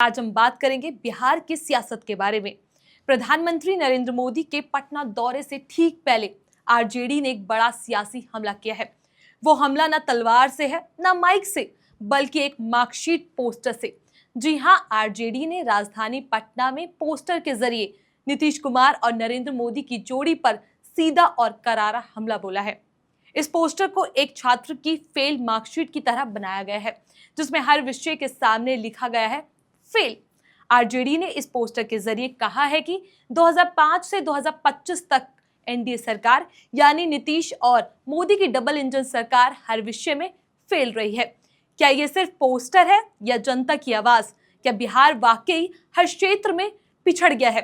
आज हम बात करेंगे बिहार की सियासत के बारे में। प्रधानमंत्री नरेंद्र मोदी के पटना दौरे से ठीक पहले आरजेडी ने एक बड़ा सियासी हमला किया है। वो हमला न तलवार से है न माइक से, बल्कि एक मार्कशीट पोस्टर से। जी हां, आरजेडी ने राजधानी पटना में पोस्टर के जरिए नीतीश कुमार और नरेंद्र मोदी की जोड़ी पर सीधा और करारा हमला बोला है। इस पोस्टर को एक छात्र की फेल मार्कशीट की तरह बनाया गया है, जिसमें हर विषय के सामने लिखा गया है फेल। आरजेडी ने इस पोस्टर के जरिए कहा है कि 2005 से 2025 तक एनडीए सरकार यानी नीतीश और मोदी की डबल इंजन सरकार हर विषय में फेल रही है। क्या ये सिर्फ पोस्टर है या जनता की आवाज? क्या बिहार वाकई हर क्षेत्र में पिछड़ गया है?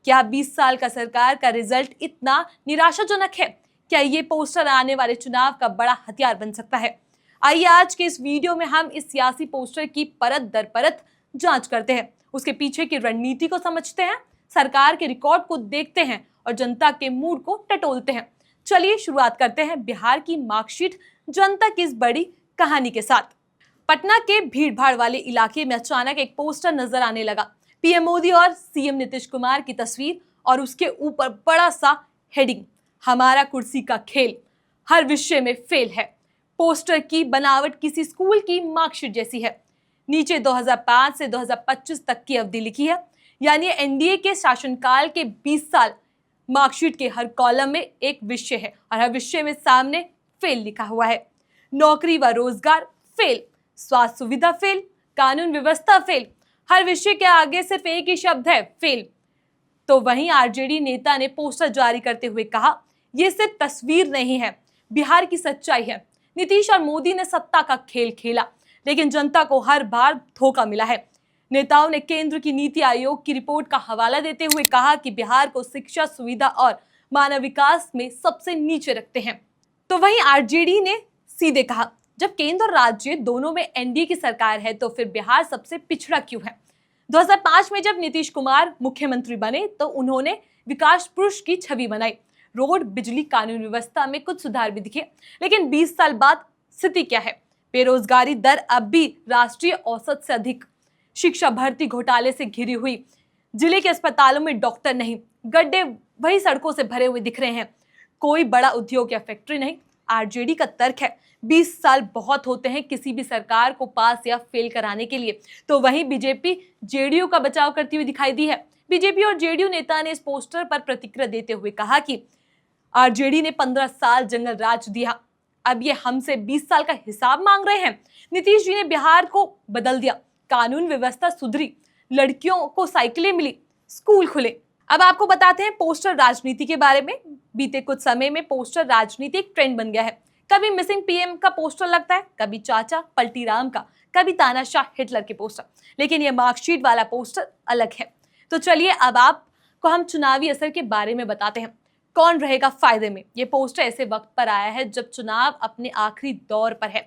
क्या 20 साल का सरकार का रिजल्ट इतना निराशाजनक है? क्या ये पोस्टर आने वाले चुनाव का बड़ा हथियार बन सकता है? आइए आज के इस वीडियो में हम इस सियासी पोस्टर की परत दर परत जांच करते हैं, उसके पीछे की रणनीति को समझते हैं, सरकार के रिकॉर्ड को देखते हैं और जनता के मूड को टटोलते हैं। चलिए शुरुआत करते हैं बिहार की मार्कशीट जनता की इस बड़ी कहानी के साथ। पटना के भीड़भाड़ वाले इलाके में अचानक एक पोस्टर नजर आने लगा। पीएम मोदी और सीएम नीतीश कुमार की तस्वीर और उसके ऊपर बड़ा सा हेडिंग, हमारा कुर्सी का खेल, हर विषय में फेल है। पोस्टर की बनावट किसी स्कूल की मार्कशीट जैसी है। नीचे 2005 से 2025 तक की अवधि लिखी है, यानी एनडीए के शासनकाल के 20 साल। मार्कशीट के हर कॉलम में एक विषय है और हर विषय में सामने फेल लिखा हुआ है। नौकरी व रोजगार फेल, स्वास्थ्य सुविधा फेल, कानून व्यवस्था फेल। हर विषय के आगे सिर्फ एक ही शब्द है, फेल। तो वहीं आरजेडी नेता ने पोस्टर जारी करते हुए कहा, यह सिर्फ तस्वीर नहीं है, बिहार की सच्चाई है। नीतीश और मोदी ने सत्ता का खेल खेला, लेकिन जनता को हर बार धोखा मिला है। नेताओं ने केंद्र की नीति आयोग की रिपोर्ट का हवाला देते हुए कहा कि बिहार को शिक्षा, सुविधा और मानव विकास में सबसे नीचे रखते हैं। तो वहीं आरजेडी ने सीधे कहा, जब केंद्र और राज्य दोनों में एनडीए की सरकार है तो फिर बिहार सबसे पिछड़ा क्यों है? 2005 में जब नीतीश कुमार मुख्यमंत्री बने तो उन्होंने विकास पुरुष की छवि बनाई। रोड, बिजली, कानून व्यवस्था में कुछ सुधार भी दिखे, लेकिन 20 साल बाद स्थिति क्या है? बेरोजगारी दर अब भी राष्ट्रीय औसत से अधिक, शिक्षा भर्ती घोटाले से घिरी हुई, जिले के अस्पतालों में डॉक्टर नहीं, गड्ढे वही सड़कों से भरे हुए दिख रहे हैं, कोई बड़ा उद्योग या फैक्ट्री नहीं। आरजेडी का तर्क है 20 साल बहुत होते हैं किसी भी सरकार को पास या फेल कराने के लिए। तो वहीं बीजेपी जेडीयू का बचाव करती हुई दिखाई दी है। बीजेपी और जेडीयू नेता ने इस पोस्टर पर प्रतिक्रिया देते हुए कहा कि आरजेडी ने 15 साल जंगल राज दिया, अब ये हमसे 20 साल का हिसाब मांग रहे हैं। नीतीश जी ने बिहार को बदल दिया, कानून व्यवस्था सुधरी, लड़कियों को साइकिलें मिली, स्कूल खुले। अब आपको बताते हैं पोस्टर राजनीति के बारे में। बीते कुछ समय में पोस्टर राजनीति एक ट्रेंड बन गया है। कभी मिसिंग पीएम का पोस्टर लगता है, कभी चाचा पलटी राम का, कभी तानाशाह हिटलर के पोस्टर, लेकिन ये मार्कशीट वाला पोस्टर अलग है। तो चलिए अब आपको हम चुनावी असर के बारे में बताते हैं, कौन रहेगा फायदे में। ये पोस्टर ऐसे वक्त पर आया है जब चुनाव अपने आखिरी दौर पर है।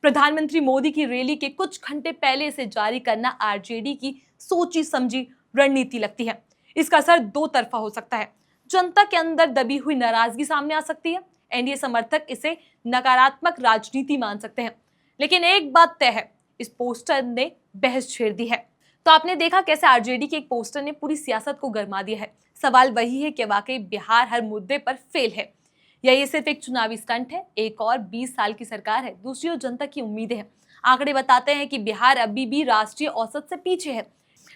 प्रधानमंत्री मोदी की रैली के कुछ घंटे पहले इसे जारी करना आरजेडी की सोची समझी रणनीति लगती है। इसका असर दो तरफा हो सकता है। जनता के अंदर दबी हुई नाराजगी सामने आ सकती है। एनडीए समर्थक इसे नकारात्मक राजनीति मान सकते हैं, लेकिन एक बात तय है, इस पोस्टर ने बहस छेड़ दी है। तो आपने देखा कैसे आरजेडी के एक पोस्टर ने पूरी सियासत को गरमा दिया है। सवाल वही है कि वाकई बिहार हर मुद्दे पर फेल है या ये सिर्फ एक चुनावी स्टंट है? एक और 20 साल की सरकार है, दूसरी ओर जनता की उम्मीदें हैं। आंकड़े बताते हैं कि बिहार अभी भी राष्ट्रीय औसत से पीछे है,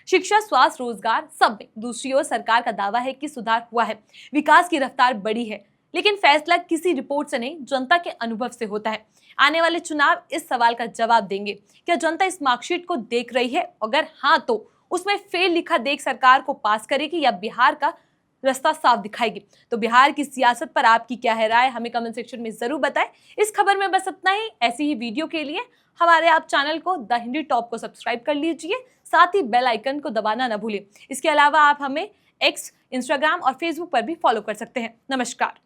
शिक्षा, स्वास्थ्य, रोजगार सब में। दूसरी ओर सरकार का दावा है कि सुधार हुआ है, विकास की रफ्तार बढ़ी है, लेकिन फैसला किसी रिपोर्ट से नहीं, जनता के अनुभव से होता है। आने वाले चुनाव इस सवाल का जवाब देंगे, क्या जनता इस मार्कशीट को देख रही है? अगर हाँ, तो उसमें फेल लिखा देख सरकार को पास करेगी या बिहार का रास्ता साफ दिखाएगी? तो बिहार की सियासत पर आपकी क्या है राय, हमें कमेंट सेक्शन में जरूर बताएं। इस खबर में बस इतना ही। ऐसी ही वीडियो के लिए हमारे आप चैनल को द हिंदी टॉप को सब्सक्राइब कर लीजिए, साथ ही बेल आइकन को दबाना न भूलें। इसके अलावा आप हमें एक्स, इंस्टाग्राम और फेसबुक पर भी फॉलो कर सकते हैं। नमस्कार।